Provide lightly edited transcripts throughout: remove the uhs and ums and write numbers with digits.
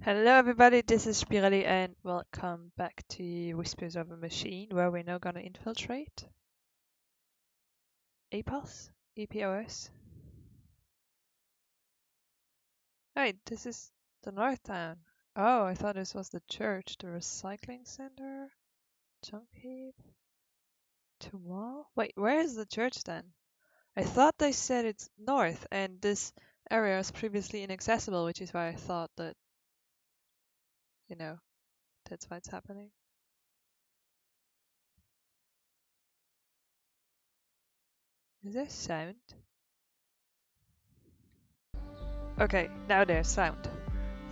Hello everybody, this is Spirelli and welcome back to Whispers of a Machine, where we're now gonna infiltrate APOS? EPOS? Wait, this is the North Town. Oh, I thought this was the church, the recycling center, junk heap, to wall? Wait, where is the church then? I thought they said it's north and this area was previously inaccessible, which is why I thought that, you know, that's why it's happening. Is there sound? Okay, now there's sound.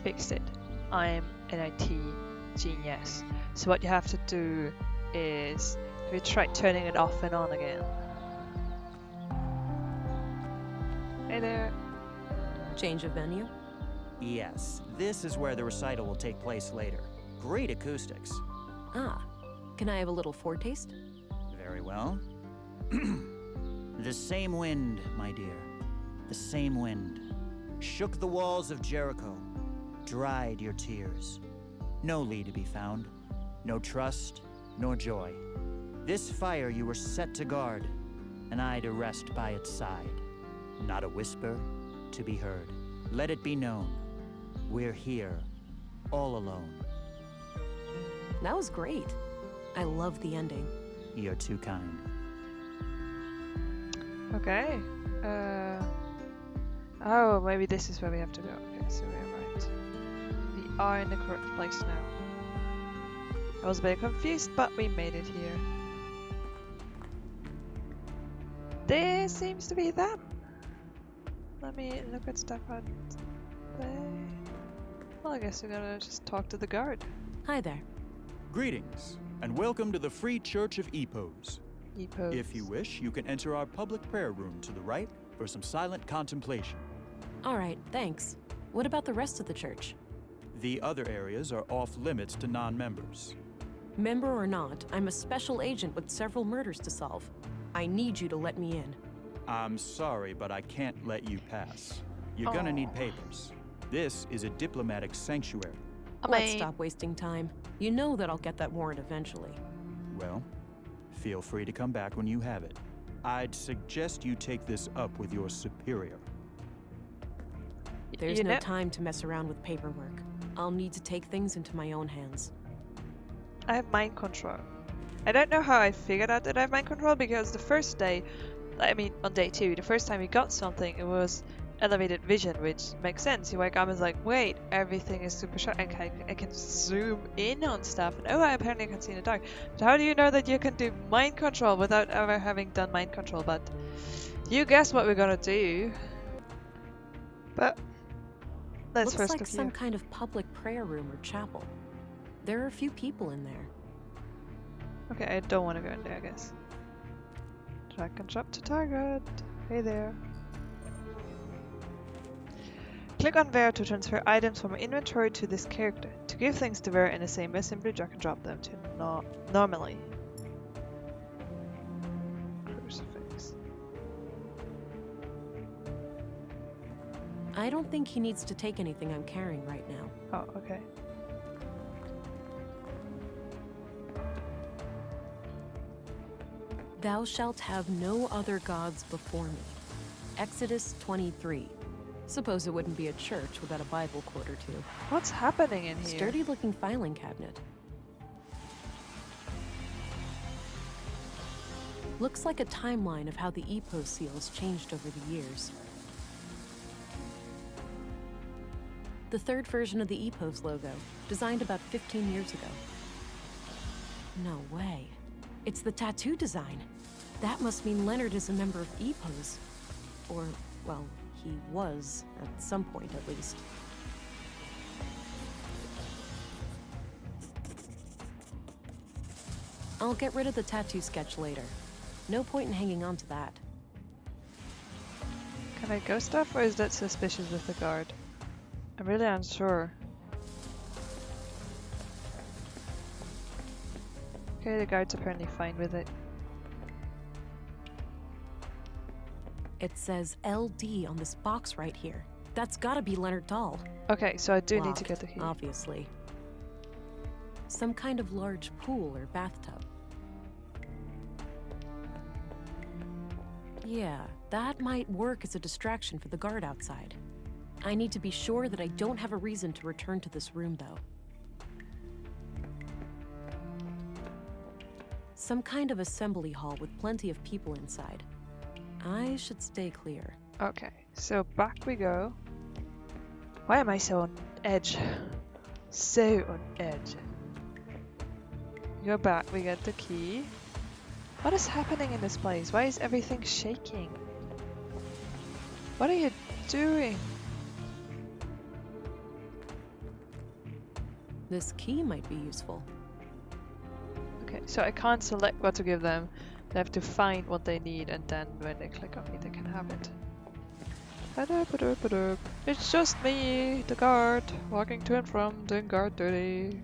Fixed it. I'm an IT genius. So what you have to do is, have you tried turning it off and on again? Hey there. Change of venue? Yes, this is where the recital will take place later. Great acoustics. Ah, can I have a little foretaste? Very well. The same wind, my dear. The same wind. Shook the walls of Jericho. Dried your tears. No Lee to be found. No trust, nor joy. This fire you were set to guard, and I to rest by its side. Not a whisper to be heard. Let it be known, we're here, all alone. That was great. I love the ending. You're too kind. Okay. Oh, maybe this is where we have to go. Okay, so we're right. We are in the correct place now. I was a bit confused, but we made it here. This seems to be them. Let me look at stuff out there. Well, I guess we're gonna just talk to the guard. Hi there. Greetings, and welcome to the Free Church of Epos. Epos. If you wish, you can enter our public prayer room to the right for some silent contemplation. All right, thanks. What about the rest of the church? The other areas are off limits to non-members. Member or not, I'm a special agent with several murders to solve. I need you to let me in. I'm sorry, but I can't let you pass. You're gonna need papers. This is a diplomatic sanctuary. Let's stop wasting time. You know that I'll get that warrant eventually. Well, feel free to come back when you have it. I'd suggest you take this up with your superior. There's no time to mess around with paperwork. I'll need to take things into my own hands. I have mind control. I don't know how I figured out that I have mind control, because the first day, I mean on day 2, the first time we got something, it was elevated vision, which makes sense. You wake up and it's like, wait, everything is super sharp. I can zoom in on stuff, and oh, I apparently can see in the dark. But how do you know that you can do mind control without ever having done mind control? But you guess what we're gonna do. But let's Looks first like look some here. kind of public prayer room or chapel. There are a few people in there. Okay, I don't want to go in there, I guess. Drag and drop to target. Hey there. Click on Vera to transfer items from inventory to this character. To give things to Vera in the same way, simply drag and drop them to normally. Crucifix. I don't think he needs to take anything I'm carrying right now. Oh, okay. Thou shalt have no other gods before me. Exodus 23. Suppose it wouldn't be a church without a Bible quote or two. What's happening in here? Sturdy-looking filing cabinet. Looks like a timeline of how the EPO seals changed over the years. The third version of the EPOS logo, designed about 15 years ago. No way. It's the tattoo design. That must mean Leonard is a member of EPOS. Or, well, he was, at some point at least. I'll get rid of the tattoo sketch later. No point in hanging on to that. Can I go stuff, or is that suspicious with the guard? I'm really unsure. Okay, the guard's apparently fine with it. It says LD on this box right here. That's gotta be Leonard Dahl. Okay, so I do need to Locked, get the key. obviously. Some kind of large pool or bathtub. Yeah, that might work as a distraction for the guard outside. I need to be sure that I don't have a reason to return to this room, though. Some kind of assembly hall with plenty of people inside. I should stay clear. Okay, so back we go. Why am I so on edge? So on edge. Go back, we get the key. What is happening in this place? Why is everything shaking? What are you doing? This key might be useful. Okay, so I can't select what to give them. They have to find what they need, and then when they click on it, they can have it. It's just me, the guard, walking to and from, doing guard duty.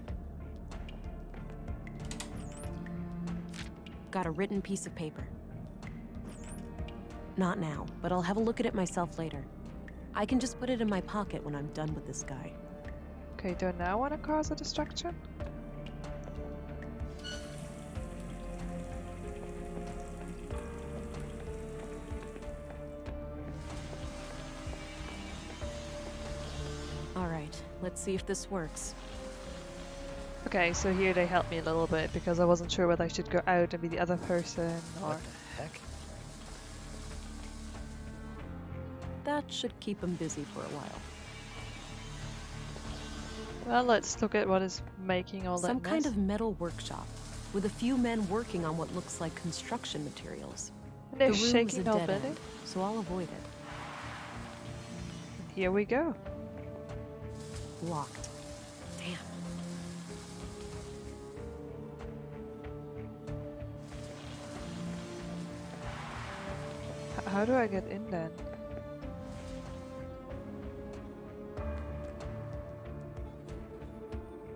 Got a written piece of paper. Not now, but I'll have a look at it myself later. I can just put it in my pocket when I'm done with this guy. Okay, do I now want to cause a distraction? Alright, let's see if this works. Okay, so here they helped me a little bit because I wasn't sure whether I should go out and be the other person or... What the heck? That should keep him busy for a while. Well, let's look at what is making all that Some mess. kind of metal workshop, with a few men working on what looks like construction materials. And they're The room's shaking a the whole dead building. end, so I'll avoid it. Here we go. Locked. Damn. How do I get in then?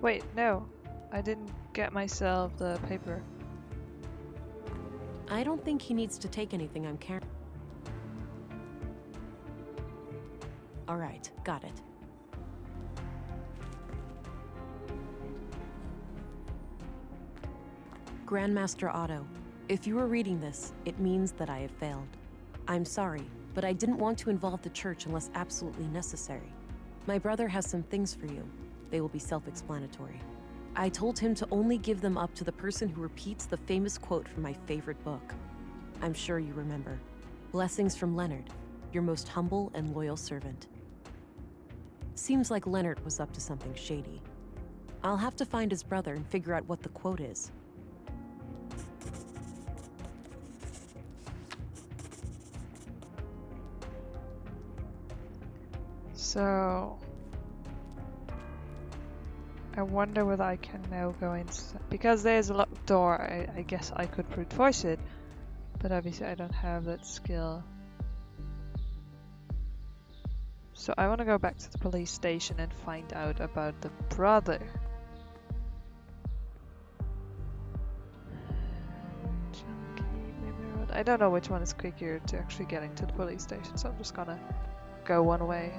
Wait, no. I didn't get myself the paper. I don't think he needs to take anything I'm carrying. Alright, got it. Grandmaster Otto, if you are reading this, it means that I have failed. I'm sorry, but I didn't want to involve the church unless absolutely necessary. My brother has some things for you. They will be self-explanatory. I told him to only give them up to the person who repeats the famous quote from my favorite book. I'm sure you remember. Blessings from Leonard, your most humble and loyal servant. Seems like Leonard was up to something shady. I'll have to find his brother and figure out what the quote is. So... I wonder whether I can now go inside. Because there's a locked door, I guess I could brute force it. But obviously I don't have that skill. So I want to go back to the police station and find out about the brother. I don't know which one is quicker to actually getting to the police station, so I'm just gonna go one way.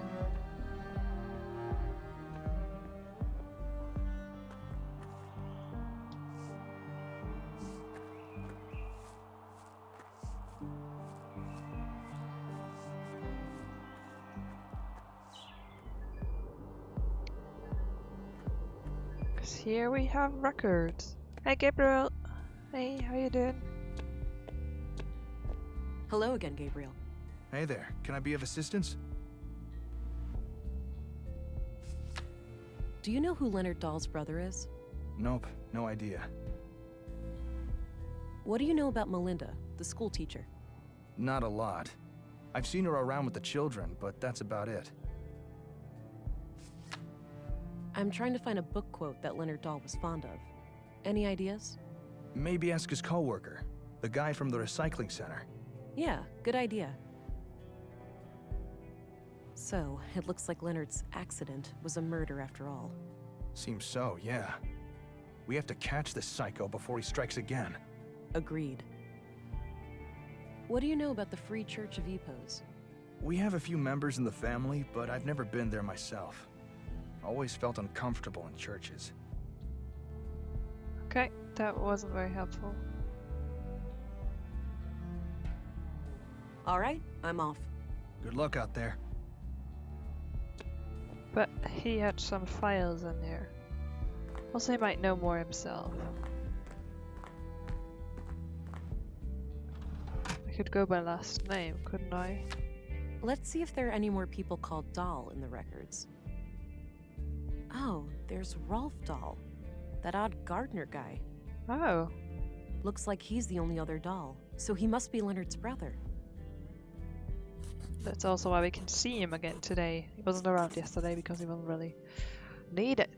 Here we have records. Hey Gabriel. Hey, how you doing? Hello again, Gabriel. Hey there, can I be of assistance? Do you know who Leonard Dahl's brother is? Nope, no idea. What do you know about Melinda, the school teacher? Not a lot. I've seen her around with the children, but that's about it. I'm trying to find a book quote that Leonard Dahl was fond of. Any ideas? Maybe ask his coworker, the guy from the recycling center. Yeah, good idea. So, it looks like Leonard's accident was a murder after all. Seems so, yeah. We have to catch this psycho before he strikes again. Agreed. What do you know about the Free Church of Epos? We have a few members in the family, but I've never been there myself. Always felt uncomfortable in churches. Okay, that wasn't very helpful. All right, I'm off. Good luck out there. But he had some files in there. Also, he might know more himself. I could go by last name, couldn't I? Let's see if there are any more people called Dahl in the records. Oh, there's Rolf Dahl, that odd gardener guy. Oh, Looks like he's the only other Dahl, so he must be Leonard's brother. that's also why we can see him again today. He wasn't around yesterday because he wasn't really needed.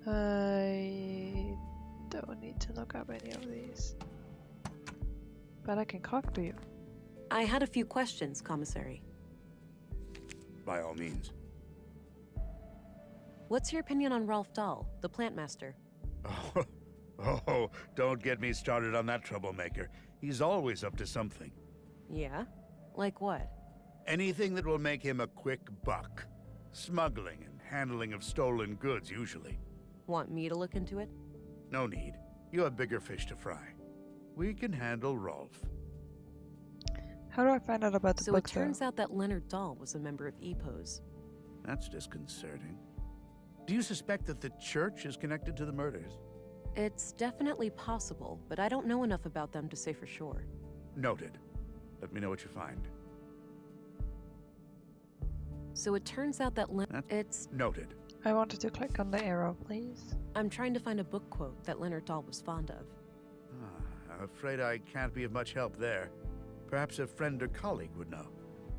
I don't need to look up any of these. But I can talk to you. I had a few questions, Commissary. By all means. What's your opinion on Rolf Dahl, the plant master? Oh, don't get me started on that troublemaker. He's always up to something. Yeah? Like what? Anything that will make him a quick buck. Smuggling and handling of stolen goods, usually. Want me to look into it? No need. You have bigger fish to fry. We can handle Rolf. How do I find out about the So book it turns out that Leonard Dahl was a member of EPOS. That's disconcerting. Do you suspect that the church is connected to the murders? It's definitely possible, but I don't know enough about them to say for sure. Noted. Let me know what you find. So it turns out that it's... Noted. I wanted to click on the arrow, please. I'm trying to find a book quote that Leonard Dahl was fond of. I'm afraid I can't be of much help there. Perhaps a friend or colleague would know.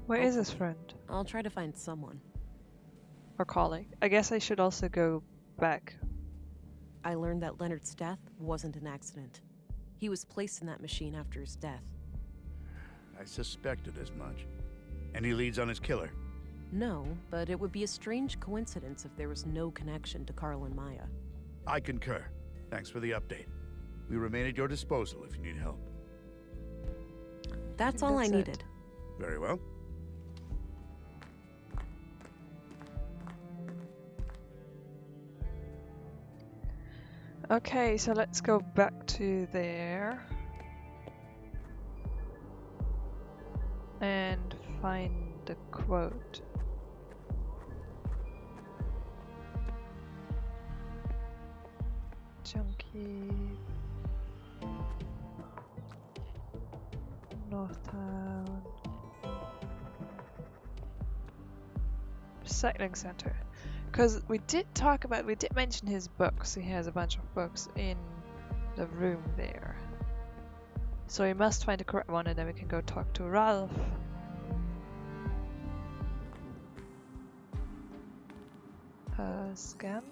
Where is his friend? I'll try to find someone. Or colleague? I guess I should also go back. I learned that Leonard's death wasn't an accident. He was placed in that machine after his death. I suspected as much. Any leads on his killer? No, but it would be a strange coincidence if there was no connection to Carl and Maya. I concur. Thanks for the update. We remain at your disposal if you need help. That's all I That's it. needed. Very well. Okay, so let's go back to there. And find the quote. Junkie. Northtown. Recycling center. Because we did mention his books. He has a bunch of books in the room there. So we must find the correct one and then we can go talk to Ralph. Scan.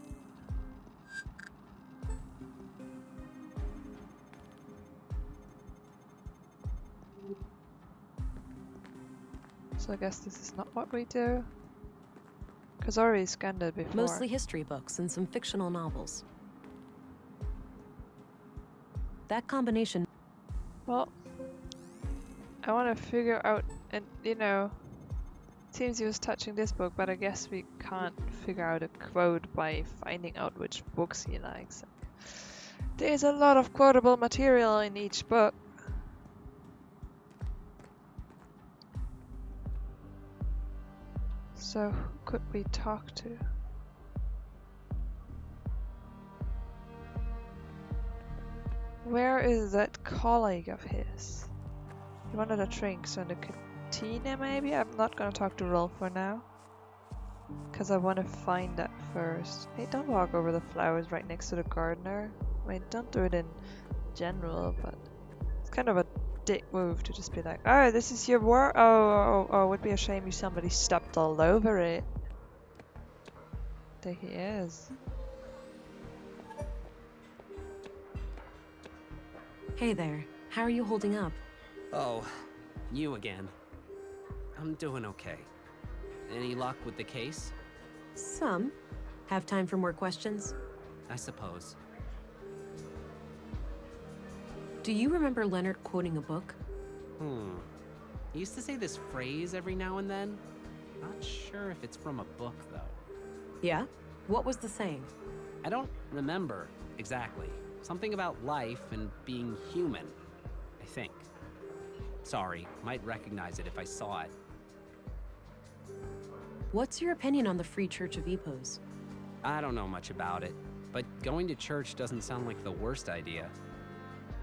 So I guess this is not what we do. Because I already scanned it before. Mostly history books and some fictional novels. That combination... Well, I want to figure out, and it seems he was touching this book, but I guess we can't figure out a quote by finding out which books he likes. There's a lot of quotable material in each book. So who could we talk to? Where is that colleague of his? He wanted a drink, so in the cantina maybe? I'm not gonna talk to Rolf for now. Because I want to find that first. Hey, don't walk over the flowers right next to the gardener. I mean, don't do it in general, but it's kind of a dick move to just be like, oh, this is your work. Oh, it would be a shame if somebody stepped all over it. There he is. Hey there, how are you holding up? Oh, you again. I'm doing okay. Any luck with the case? Some. Have time for more questions? I suppose. Do you remember Leonard quoting a book? He used to say this phrase every now and then. Not sure if it's from a book, though. Yeah? What was the saying? I don't remember exactly. Something about life and being human, I think. Sorry, might recognize it if I saw it. What's your opinion on the Free Church of Epos? I don't know much about it, but going to church doesn't sound like the worst idea.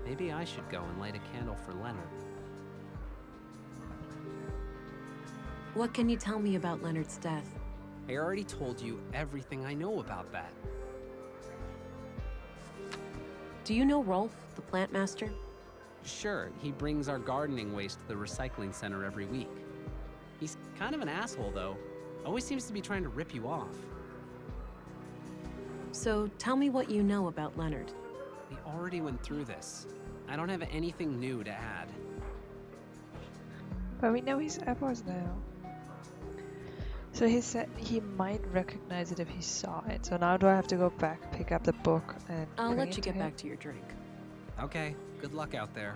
Maybe I should go and light a candle for Leonard. What can you tell me about Leonard's death? I already told you everything I know about that. Do you know Rolf, the plant master? Sure, he brings our gardening waste to the recycling center every week. He's kind of an asshole, though. Always seems to be trying to rip you off. So tell me what you know about Leonard. We already went through this. I don't have anything new to add. But we know he's apples now. So he said he might recognize it if he saw it. So now do I have to go back, pick up the book, and I'll bring let it you to get him? back to your drink. Okay, good luck out there.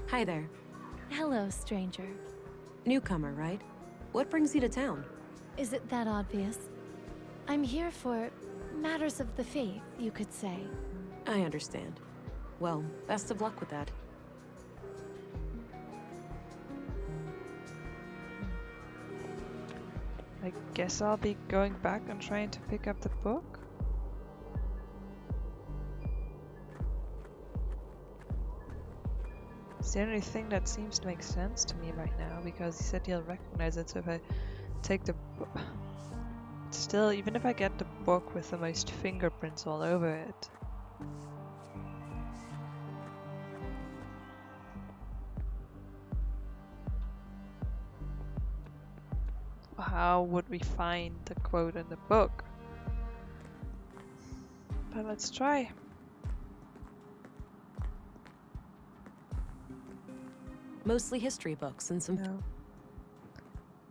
Hi there. Hello, stranger. Newcomer, right? What brings you to town? Is it that obvious? I'm here for matters of the faith, you could say. I understand. Well, best of luck with that. I guess I'll be going back and trying to pick up the book. It's the only thing that seems to make sense to me right now, because he said he'll recognize it, so if I take the book... Still, even if I get the book with the most fingerprints all over it... How would we find the quote in the book? But let's try. Mostly history books and some... No.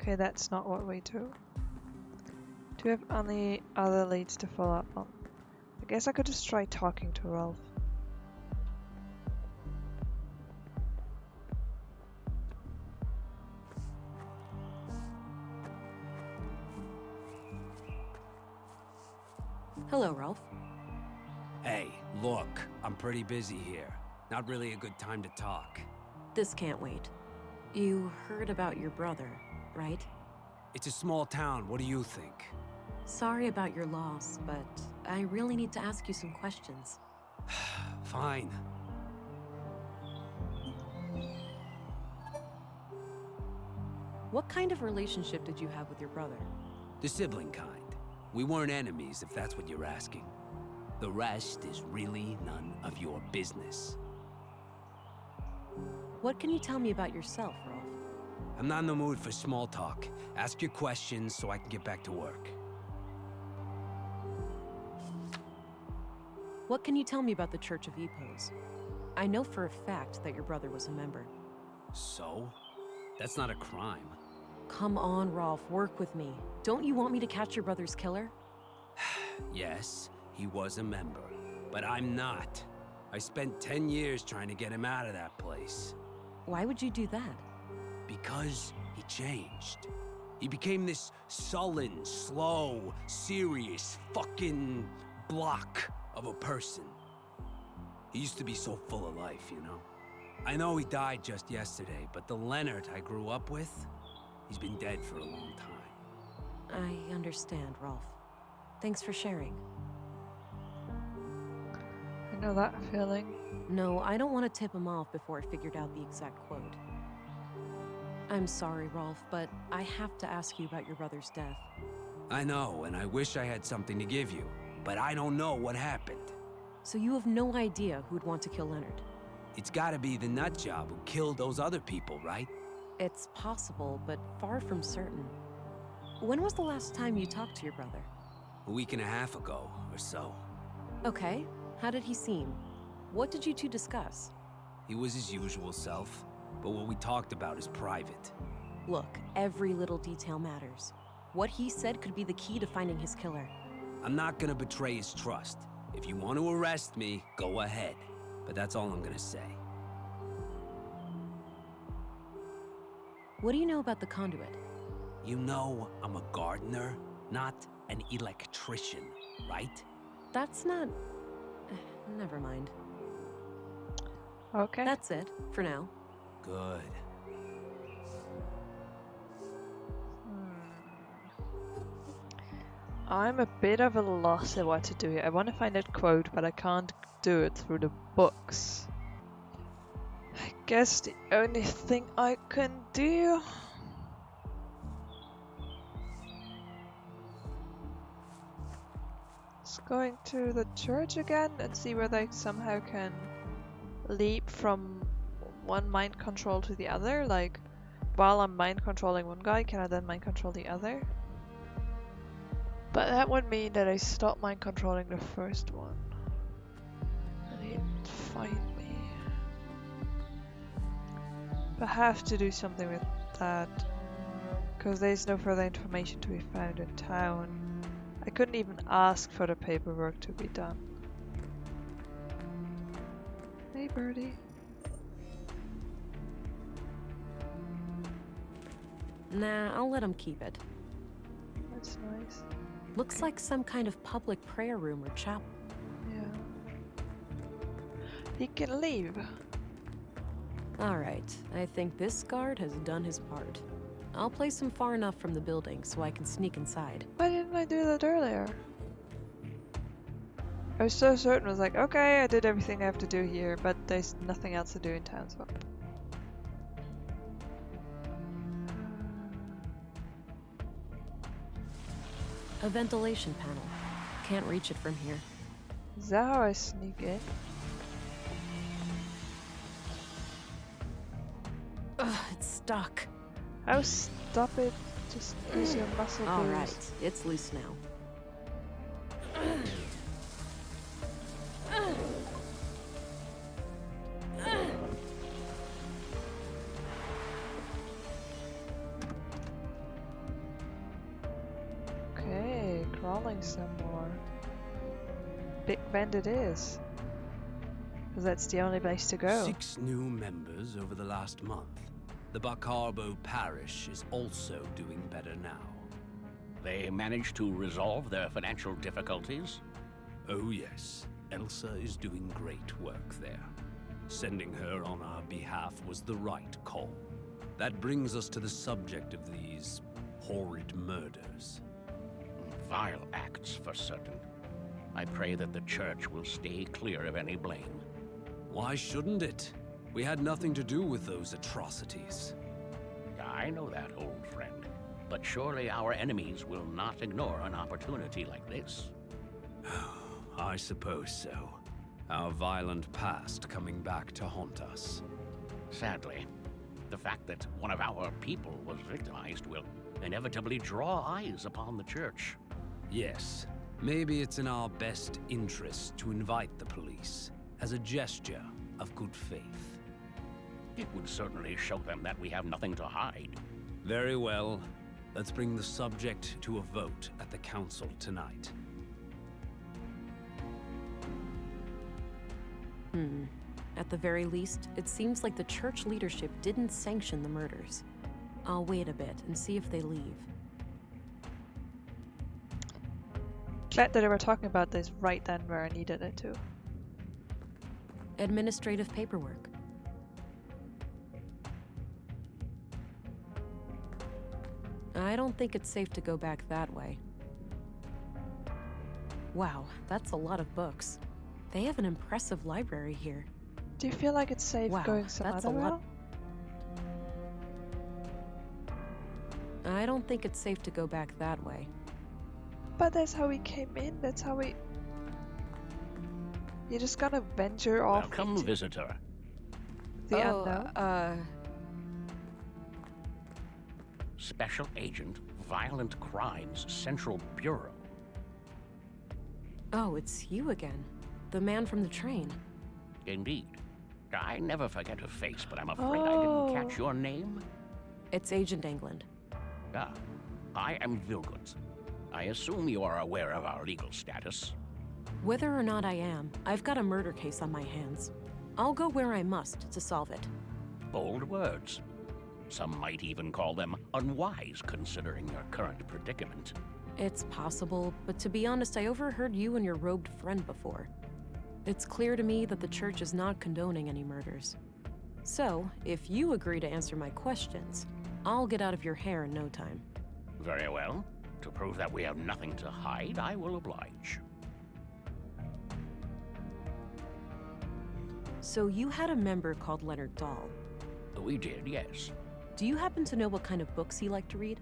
Okay, that's not what we do. Do you have any other leads to follow up on? I guess I could just try talking to Rolf. Hello, Rolf. Hey, look, I'm pretty busy here. Not really a good time to talk. This can't wait. You heard about your brother, right? It's a small town, what do you think? Sorry about your loss, but I really need to ask you some questions. Fine. What kind of relationship did you have with your brother? The sibling kind. We weren't enemies, if that's what you're asking. The rest is really none of your business. What can you tell me about yourself, Rolf? I'm not in the mood for small talk. Ask your questions so I can get back to work. What can you tell me about the Church of Epos? I know for a fact that your brother was a member. So? That's not a crime. Come on, Rolf, work with me. Don't you want me to catch your brother's killer? Yes, he was a member, but I'm not. I spent 10 years trying to get him out of that place. Why would you do that? Because he changed. He became this sullen, slow, serious, fucking block of a person. He used to be so full of life, you know? I know he died just yesterday, but the Leonard I grew up with, he's been dead for a long time. I understand, Rolf. Thanks for sharing. I know that feeling. No, I don't want to tip him off before I figured out the exact quote. I'm sorry, Rolf, but I have to ask you about your brother's death. I know, and I wish I had something to give you, but I don't know what happened. So you have no idea who'd want to kill Leonard? It's gotta be the nutjob who killed those other people, right? It's possible, but far from certain. When was the last time you talked to your brother? A week and a half ago, or so. Okay, how did he seem? What did you two discuss? He was his usual self, but what we talked about is private. Look, every little detail matters. What he said could be the key to finding his killer. I'm not gonna betray his trust. If you want to arrest me, go ahead. But that's all I'm gonna say. What do you know about the conduit? You know I'm a gardener, not an electrician, right? That's not... Never mind. Okay. That's it, for now. Good. I'm a bit of a loss at what to do here. I want to find that quote, but I can't do it through the books. I guess the only thing I can do... is going to the church again and see whether I somehow can leap from one mind control to the other. Like, while I'm mind controlling one guy, can I then mind control the other? But that would mean that I stop mind controlling the first one. And he'd find me. But I have to do something with that. Because there's no further information to be found in town. I couldn't even ask for the paperwork to be done. Hey, birdie. Nah, I'll let him keep it. That's nice. Looks like some kind of public prayer room or chapel. Yeah. He can leave. Alright, I think this guard has done his part. I'll place him far enough from the building so I can sneak inside. Why didn't I do that earlier? I was so certain. I was like, okay, I did everything I have to do here, but there's nothing else to do in town, so... A ventilation panel. Can't reach it from here. Is that how I sneak in? Ugh, it's stuck. Oh, stop it. Just use your muscle boost. Alright, it's loose now. Okay, crawling some more. Big Bend it is. Because that's the only place to go. 6 new members over the last month. The Bacarbo parish is also doing better now. They managed to resolve their financial difficulties? Oh yes, Elsa is doing great work there. Sending her on our behalf was the right call. That brings us to the subject of these horrid murders. Vile acts, for certain. I pray that the church will stay clear of any blame. Why shouldn't it? We had nothing to do with those atrocities. I know that, old friend. But surely our enemies will not ignore an opportunity like this. I suppose so. Our violent past coming back to haunt us. Sadly, the fact that one of our people was victimized will inevitably draw eyes upon the church. Yes, maybe it's in our best interest to invite the police as a gesture of good faith. It would certainly show them that we have nothing to hide. Very well. Let's bring the subject to a vote at the council tonight. At the very least, it seems like the church leadership didn't sanction the murders. I'll wait a bit and see if they leave. Glad that they were talking about this right then where I needed it to. Administrative paperwork. I don't think it's safe to go back that way. Wow, that's a lot of books. They have an impressive library here. Do you feel like it's safe Wow, going some that's other a lot. route? I don't think it's safe to go back that way. But that's how we came in. That's how we... You're just gonna venture off Welcome, into visitor. the unknown. Special Agent, Violent Crimes Central Bureau. Oh, it's you again. The man from the train. Indeed. I never forget a face, but I'm afraid I Oh. didn't catch your name. It's Agent England. Ah, I am Vilgood. I assume you are aware of our legal status. Whether or not I am, I've got a murder case on my hands. I'll go where I must to solve it. Bold words. Some might even call them unwise considering your current predicament. It's possible, but to be honest, I overheard you and your robed friend before. It's clear to me that the church is not condoning any murders. So, if you agree to answer my questions, I'll get out of your hair in no time. Very well. To prove that we have nothing to hide, I will oblige. So you had a member called Leonard Dahl. We did, yes. Do you happen to know what kind of books he liked to read?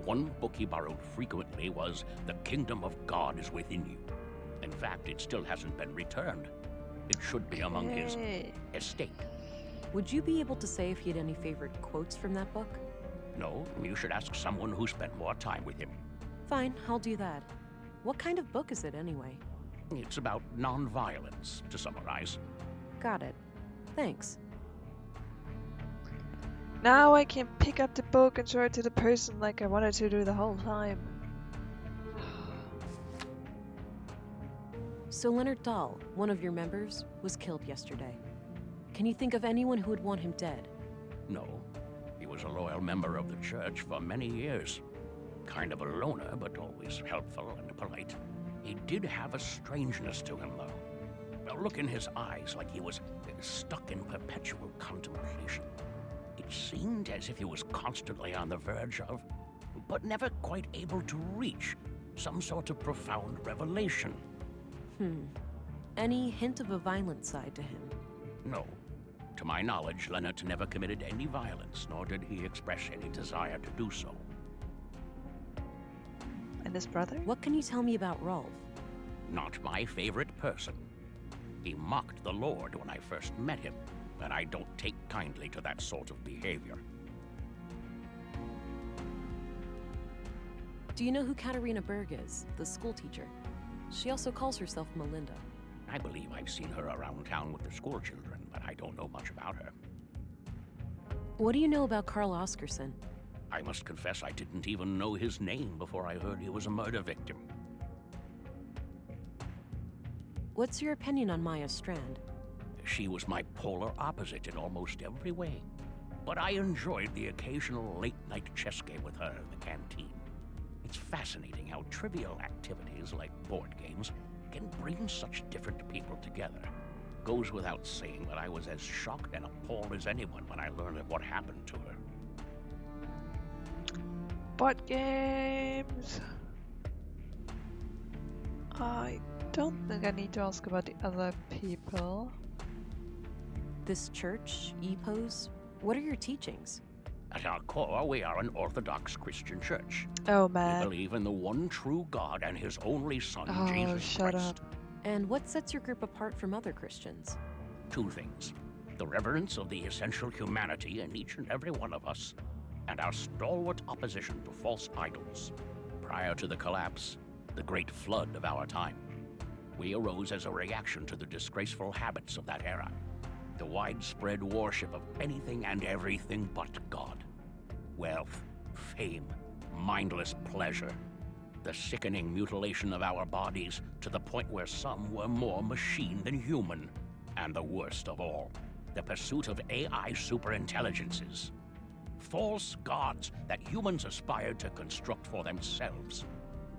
One book he borrowed frequently was The Kingdom of God is Within You. In fact, it still hasn't been returned. It should be among his estate. Would you be able to say if he had any favorite quotes from that book? No, you should ask someone who spent more time with him. Fine, I'll do that. What kind of book is it anyway? It's about non-violence, to summarize. Got it. Thanks. Now I can pick up the book and show it to the person like I wanted to do the whole time. So Leonard Dahl, one of your members, was killed yesterday. Can you think of anyone who would want him dead? No. He was a loyal member of the church for many years. Kind of a loner, but always helpful and polite. He did have a strangeness to him, though. A look in his eyes like he was stuck in perpetual contemplation. It seemed as if he was constantly on the verge of, but never quite able to reach, some sort of profound revelation. Any hint of a violent side to him? No. To my knowledge, Leonard never committed any violence, nor did he express any desire to do so. And his brother? What can you tell me about Rolf? Not my favorite person. He mocked the Lord when I first met him, and I don't take kindly to that sort of behavior. Do you know who Katarina Berg is, the schoolteacher? She also calls herself Melinda. I believe I've seen her around town with the school children, but I don't know much about her. What do you know about Carl Oscarson? I must confess I didn't even know his name before I heard he was a murder victim. What's your opinion on Maya Strand? She was my polar opposite in almost every way. But I enjoyed the occasional late-night chess game with her in the canteen. It's fascinating how trivial activities like board games can bring such different people together. Goes without saying that I was as shocked and appalled as anyone when I learned of what happened to her. Board games. I don't think I need to ask about the other people. This church, EPOS, what are your teachings? At our core, we are an Orthodox Christian church. Oh We man. believe in the one true God and His only Son, Oh, Jesus shut Christ. up. And what sets your group apart from other Christians? Two things. The reverence of the essential humanity in each and every one of us, and our stalwart opposition to false idols. Prior to the collapse, the great flood of our time, we arose as a reaction to the disgraceful habits of that era. The widespread worship of anything and everything but God. Wealth, fame, mindless pleasure. The sickening mutilation of our bodies to the point where some were more machine than human. And the worst of all, the pursuit of AI superintelligences. False gods that humans aspired to construct for themselves.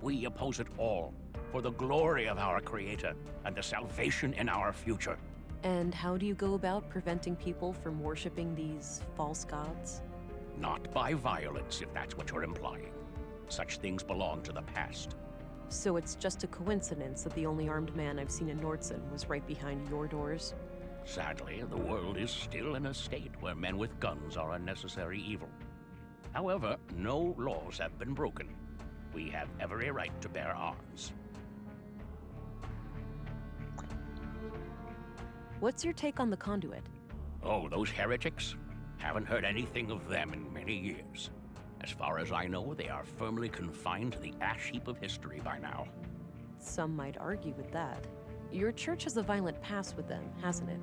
We oppose it all for the glory of our Creator and the salvation in our future. And how do you go about preventing people from worshipping these false gods? Not by violence, if that's what you're implying. Such things belong to the past. So it's just a coincidence that the only armed man I've seen in Nordson was right behind your doors? Sadly, the world is still in a state where men with guns are a necessary evil. However, no laws have been broken. We have every right to bear arms. What's your take on the Conduit? Oh, those heretics? Haven't heard anything of them in many years. As far as I know, they are firmly confined to the ash heap of history by now. Some might argue with that. Your church has a violent past with them, hasn't it?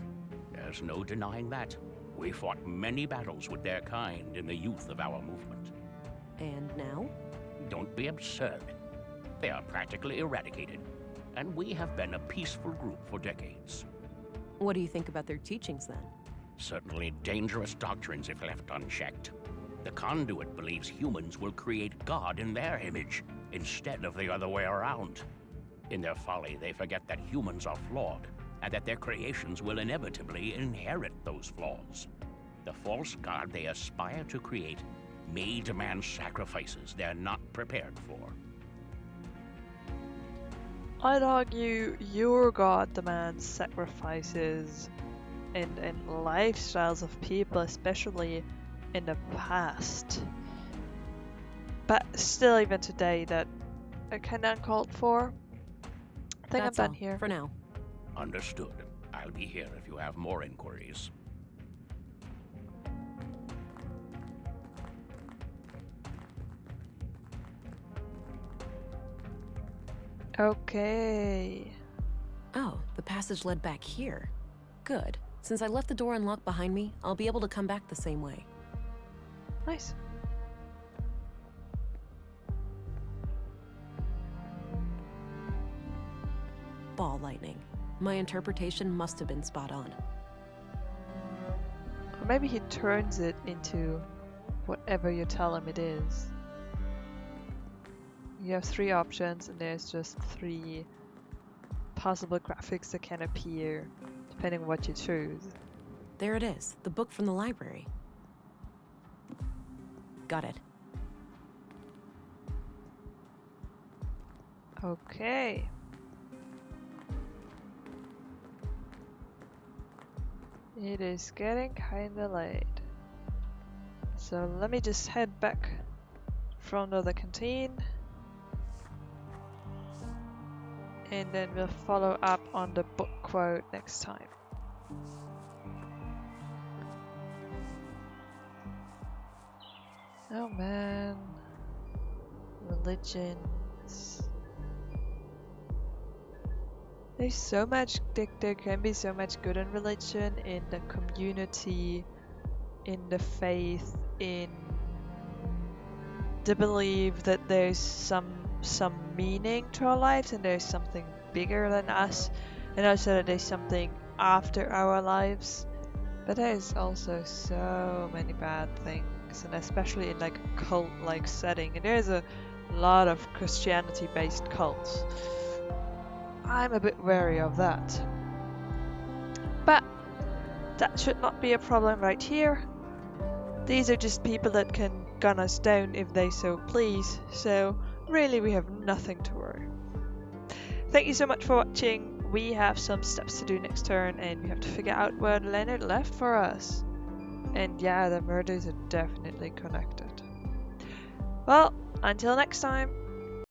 There's no denying that. We fought many battles with their kind in the youth of our movement. And now? Don't be absurd. They are practically eradicated, and we have been a peaceful group for decades. What do you think about their teachings then? Certainly dangerous doctrines if left unchecked. The conduit believes humans will create God in their image, instead of the other way around. In their folly, they forget that humans are flawed, and that their creations will inevitably inherit those flaws. The false God they aspire to create may demand sacrifices they're not prepared for. I'd argue your god demands sacrifices and lifestyles of people, especially in the past. But still, even today, that are kind of uncalled for. I think That's I'm done all, here. for now. Understood. I'll be here if you have more inquiries. Okay. Oh, the passage led back here. Good. Since I left the door unlocked behind me, I'll be able to come back the same way. Nice. Ball lightning. My interpretation must have been spot on. Or maybe he turns it into whatever you tell him it is. You have 3 options, and there's just 3 possible graphics that can appear, depending on what you choose. There it is, the book from the library. Got it. Okay. It is getting kinda late. So let me just head back from the canteen. And then we'll follow up on the book quote next time. Oh man. Religions. There's so much, there can be so much good in religion, in the community, in the faith, in the belief that there's some meaning to our lives and there's something bigger than us, and also that there's something after our lives. But there's also so many bad things, and especially in like a cult-like setting, and there's a lot of Christianity-based cults. I'm a bit wary of that. But that should not be a problem right here. These are just people that can gun us down if they so please, so really we have nothing to worry. Thank you so much for watching. We have some steps to do next turn, and we have to figure out where Leonard left for us. And yeah, the murders are definitely connected. Well, until next time.